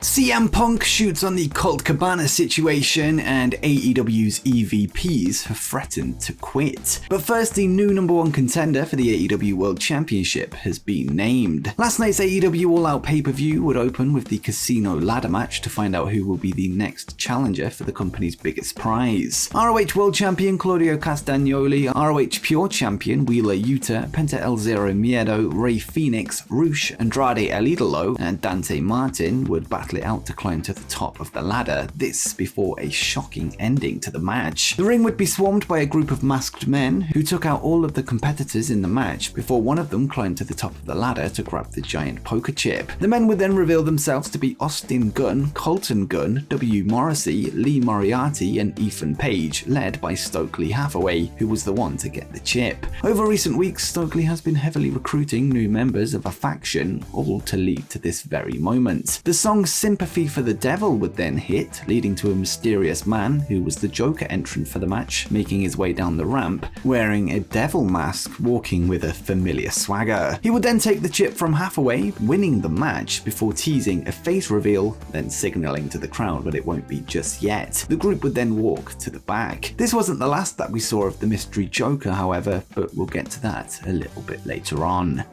CM Punk shoots on the Colt Cabana situation, and AEW's EVPs have threatened to quit. But first, the new number one contender for the AEW World Championship has been named. Last night's AEW All Out pay-per-view would open with the Casino ladder match to find out who will be the next challenger for the company's biggest prize. ROH World Champion Claudio Castagnoli, ROH Pure Champion Wheeler Yuta, Penta El Zero Miedo, Rey Fenix, Rush, Andrade El Idolo, and Dante Martin would battle it out to climb to the top of the ladder, this before a shocking ending to the match. The ring would be swarmed by a group of masked men who took out all of the competitors in the match before one of them climbed to the top of the ladder to grab the giant poker chip. The men would then reveal themselves to be Austin Gunn, Colton Gunn, W. Morrissey, Lee Moriarty, and Ethan Page, led by Stokely Hathaway, who was the one to get the chip. Over recent weeks, Stokely has been heavily recruiting new members of a faction, all to lead to this very moment. The song Sympathy for the Devil would then hit, leading to a mysterious man who was the Joker entrant for the match, making his way down the ramp, wearing a devil mask, walking with a familiar swagger. He would then take the chip from Hathaway, winning the match before teasing a face reveal, then signaling to the crowd that it won't be just yet. The group would then walk to the back. This wasn't the last that we saw of the mystery Joker, however, but we'll get to that a little bit later on.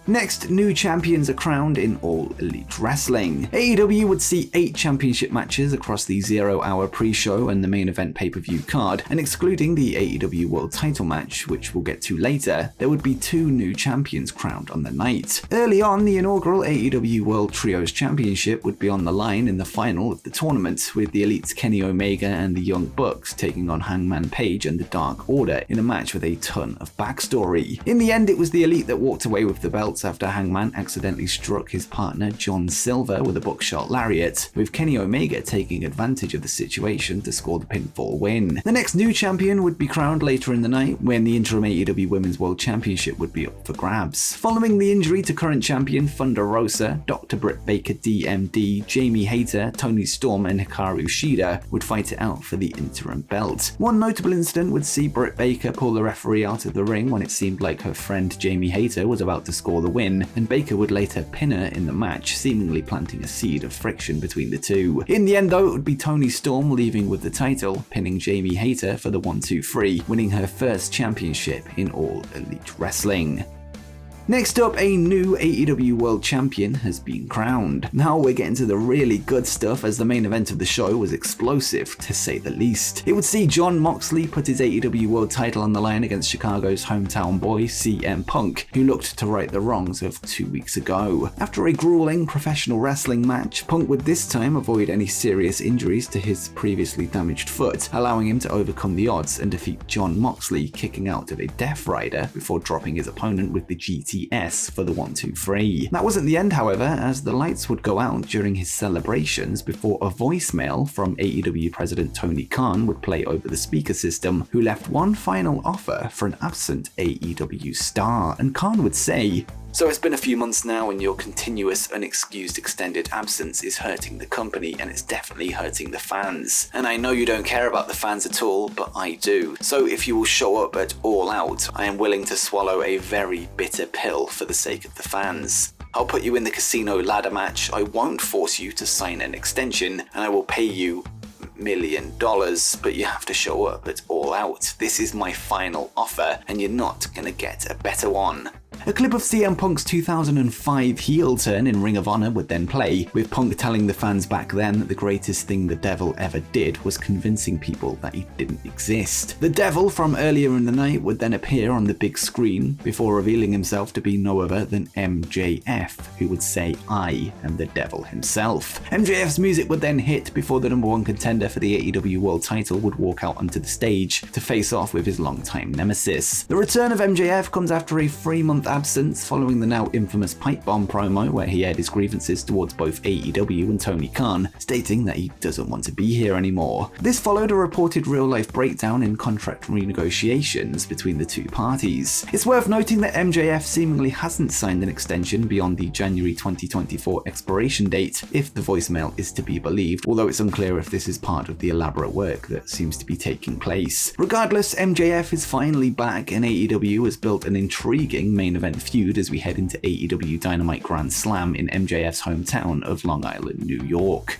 Next, new champions are crowned in All Elite Wrestling. AEW would see 8 championship matches across the 0-hour pre-show and the main event pay-per-view card, and excluding the AEW World Title match, which we'll get to later, there would be 2 new champions crowned on the night. Early on, the inaugural AEW World Trios Championship would be on the line in the final of the tournament, with the Elites Kenny Omega and the Young Bucks taking on Hangman Page and the Dark Order in a match with a ton of backstory. In the end, it was the Elite that walked away with the belts after Hangman accidentally struck his partner John Silver with a buckshot lariat, with Kenny Omega taking advantage of the situation to score the pinfall win. The next new champion would be crowned later in the night, when the interim AEW Women's World Championship would be up for grabs. Following the injury to current champion Thunder Rosa, Dr. Britt Baker DMD, Jamie Hayter, Toni Storm, and Hikaru Shida would fight it out for the interim belt. One notable incident would see Britt Baker pull the referee out of the ring when it seemed like her friend Jamie Hayter was about to score the win, and Baker would later pin her in the match, seemingly planting a seed of friction between the two. In the end though, it would be Toni Storm leaving with the title, pinning Jamie Hayter for the 1-2-3, winning her first championship in All Elite Wrestling. Next up, a new AEW World Champion has been crowned. Now we're getting to the really good stuff, as the main event of the show was explosive, to say the least. It would see Jon Moxley put his AEW World title on the line against Chicago's hometown boy CM Punk, who looked to right the wrongs of 2 weeks ago. After a grueling professional wrestling match, Punk would this time avoid any serious injuries to his previously damaged foot, allowing him to overcome the odds and defeat Jon Moxley, kicking out of a Death Rider before dropping his opponent with the GTS for the 1-2-3. That wasn't the end, however, as the lights would go out during his celebrations before a voicemail from AEW President Tony Khan would play over the speaker system, who left one final offer for an absent AEW star, and Khan would say, "So it's been a few months now, and your continuous, unexcused extended absence is hurting the company, and it's definitely hurting the fans. And I know you don't care about the fans at all, but I do. So if you will show up at All Out, I am willing to swallow a very bitter pill for the sake of the fans. I'll put you in the Casino ladder match, I won't force you to sign an extension, and I will pay you $1 million, but you have to show up at All Out. This is my final offer, and you're not gonna get a better one." A clip of CM Punk's 2005 heel turn in Ring of Honor would then play, with Punk telling the fans back then that the greatest thing the Devil ever did was convincing people that he didn't exist. The Devil from earlier in the night would then appear on the big screen before revealing himself to be no other than MJF, who would say, "I am the Devil himself." MJF's music would then hit before the number one contender for the AEW World title would walk out onto the stage to face off with his longtime nemesis. The return of MJF comes after a 3-month absence following the now infamous Pipe Bomb promo, where he aired his grievances towards both AEW and Tony Khan, stating that he doesn't want to be here anymore. This followed a reported real-life breakdown in contract renegotiations between the two parties. It's worth noting that MJF seemingly hasn't signed an extension beyond the January 2024 expiration date, if the voicemail is to be believed, although it's unclear if this is part of the elaborate work that seems to be taking place. Regardless, MJF is finally back, and AEW has built an intriguing main event feud as we head into AEW Dynamite Grand Slam in MJF's hometown of Long Island, New York.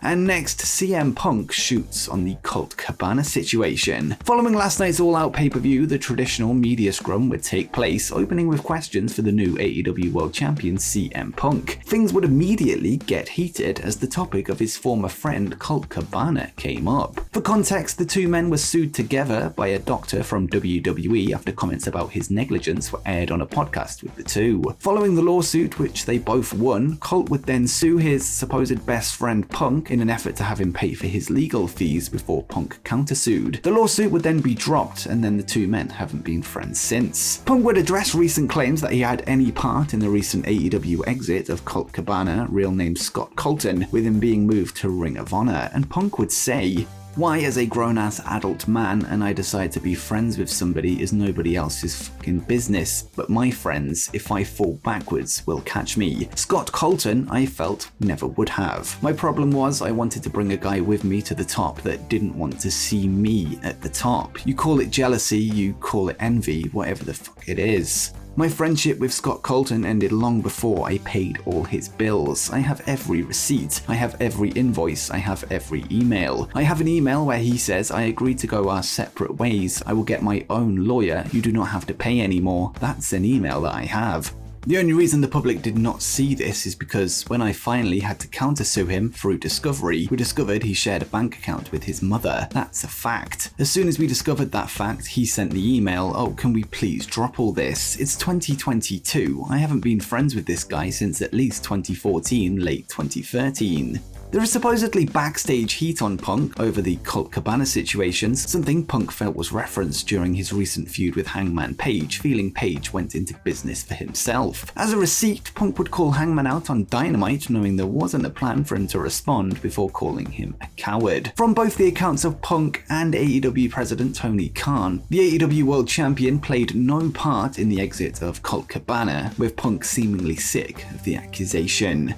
And next, CM Punk shoots on the Colt Cabana situation. Following last night's all-out pay-per-view, the traditional media scrum would take place, opening with questions for the new AEW World Champion CM Punk. Things would immediately get heated as the topic of his former friend Colt Cabana came up. For context, the two men were sued together by a doctor from WWE after comments about his negligence were aired on a podcast with the two. Following the lawsuit, which they both won, Colt would then sue his supposed best friend Punk in an effort to have him pay for his legal fees before Punk countersued. The lawsuit would then be dropped, and then the two men haven't been friends since. Punk would address recent claims that he had any part in the recent AEW exit of Colt Cabana, real name Scott Colton, with him being moved to Ring of Honor, and Punk would say, "Why, as a grown-ass adult man and I decide to be friends with somebody is nobody else's fucking business, but my friends, if I fall backwards, will catch me. Scott Colton, I felt, never would have. My problem was I wanted to bring a guy with me to the top that didn't want to see me at the top. You call it jealousy, you call it envy, whatever the fuck it is. My friendship with Scott Colton ended long before I paid all his bills. I have every receipt, I have every invoice, I have every email. I have an email where he says I agreed to go our separate ways. I will get my own lawyer. You do not have to pay anymore. That's an email that I have." The only reason the public did not see this is because when I finally had to countersue him through Discovery, we discovered he shared a bank account with his mother. That's a fact. As soon as we discovered that fact, he sent the email, "Oh, can we please drop all this? It's 2022. I haven't been friends with this guy since at least 2014, late 2013. There is supposedly backstage heat on Punk over the Colt Cabana situations, something Punk felt was referenced during his recent feud with Hangman Page, feeling Page went into business for himself. As a receipt, Punk would call Hangman out on Dynamite, knowing there wasn't a plan for him to respond before calling him a coward. From both the accounts of Punk and AEW President Tony Khan, the AEW World Champion played no part in the exit of Colt Cabana, with Punk seemingly sick of the accusation.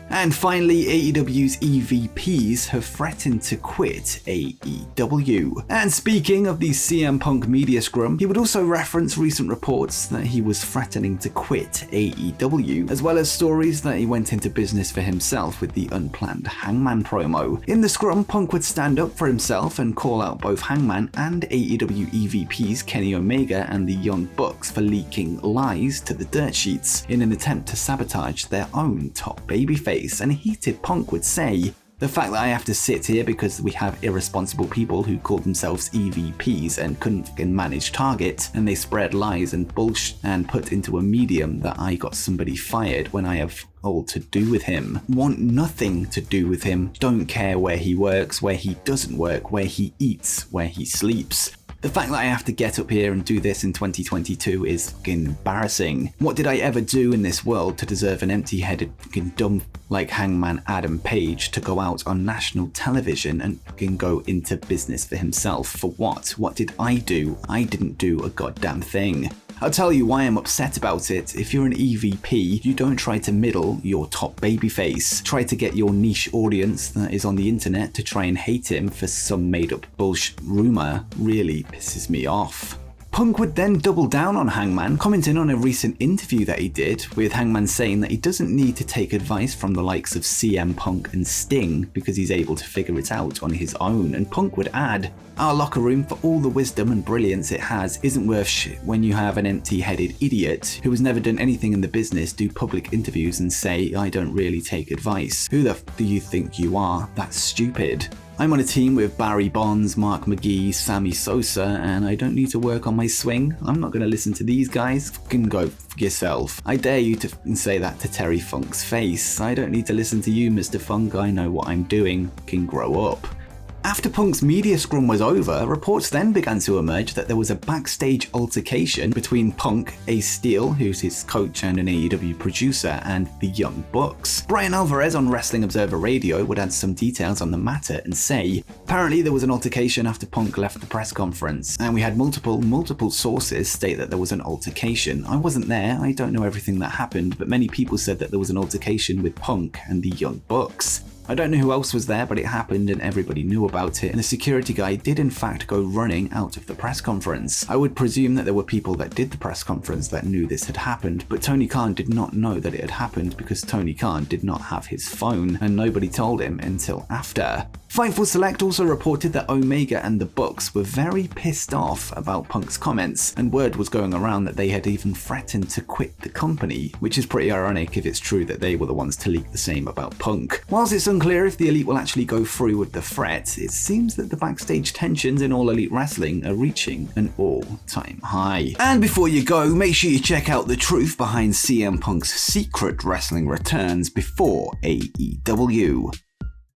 And finally, AEW's EVPs have threatened to quit AEW. And speaking of the CM Punk media scrum, he would also reference recent reports that he was threatening to quit AEW, as well as stories that he went into business for himself with the unplanned Hangman promo. In the scrum, Punk would stand up for himself and call out both Hangman and AEW EVPs Kenny Omega and the Young Bucks for leaking lies to the dirt sheets in an attempt to sabotage their own top babyface. And heated Punk would say, "The fact that I have to sit here because we have irresponsible people who call themselves EVPs and couldn't manage Target, and they spread lies and bullshit and put into a medium that I got somebody fired when I have all to do with him. Want nothing to do with him. Don't care where he works, where he doesn't work, where he eats, where he sleeps. The fact that I have to get up here and do this in 2022 is fucking embarrassing. What did I ever do in this world to deserve an empty-headed fucking dumb like Hangman Adam Page to go out on national television and fucking go into business for himself? For what? What did I do? I didn't do a goddamn thing. I'll tell you why I'm upset about it. If you're an EVP, you don't try to middle your top babyface. Try to get your niche audience that is on the internet to try and hate him for some made-up bullshit rumor. Really pisses me off." Punk would then double down on Hangman, commenting on a recent interview that he did, with Hangman saying that he doesn't need to take advice from the likes of CM Punk and Sting because he's able to figure it out on his own. And Punk would add, "Our locker room, for all the wisdom and brilliance it has, isn't worth shit when you have an empty-headed idiot who has never done anything in the business do public interviews and say, I don't really take advice. Who the f do you think you are? That's stupid. I'm on a team with Barry Bonds, Mark McGee, Sammy Sosa, and I don't need to work on my swing. I'm not going to listen to these guys. Fucking go f yourself. I dare you to say that to Terry Funk's face. I don't need to listen to you, Mr. Funk. I know what I'm doing. Fucking grow up." After Punk's media scrum was over, reports then began to emerge that there was a backstage altercation between Punk, Ace Steel, who's his coach and an AEW producer, and the Young Bucks. Brian Alvarez on Wrestling Observer Radio would add some details on the matter and say, "Apparently there was an altercation after Punk left the press conference, and we had multiple sources state that there was an altercation. I wasn't there, I don't know everything that happened, but many people said that there was an altercation with Punk and the Young Bucks. I don't know who else was there, but it happened and everybody knew about it, and the security guy did in fact go running out of the press conference. I would presume that there were people that did the press conference that knew this had happened, but Tony Khan did not know that it had happened because Tony Khan did not have his phone, and nobody told him until after. Fightful Select also reported that Omega and the Bucks were very pissed off about Punk's comments, and word was going around that they had even threatened to quit the company, which is pretty ironic if it's true that they were the ones to leak the same about Punk. Whilst it's unclear if the Elite will actually go through with the threat, it seems that the backstage tensions in All Elite Wrestling are reaching an all-time high. And before you go, make sure you check out the truth behind CM Punk's secret wrestling returns before AEW.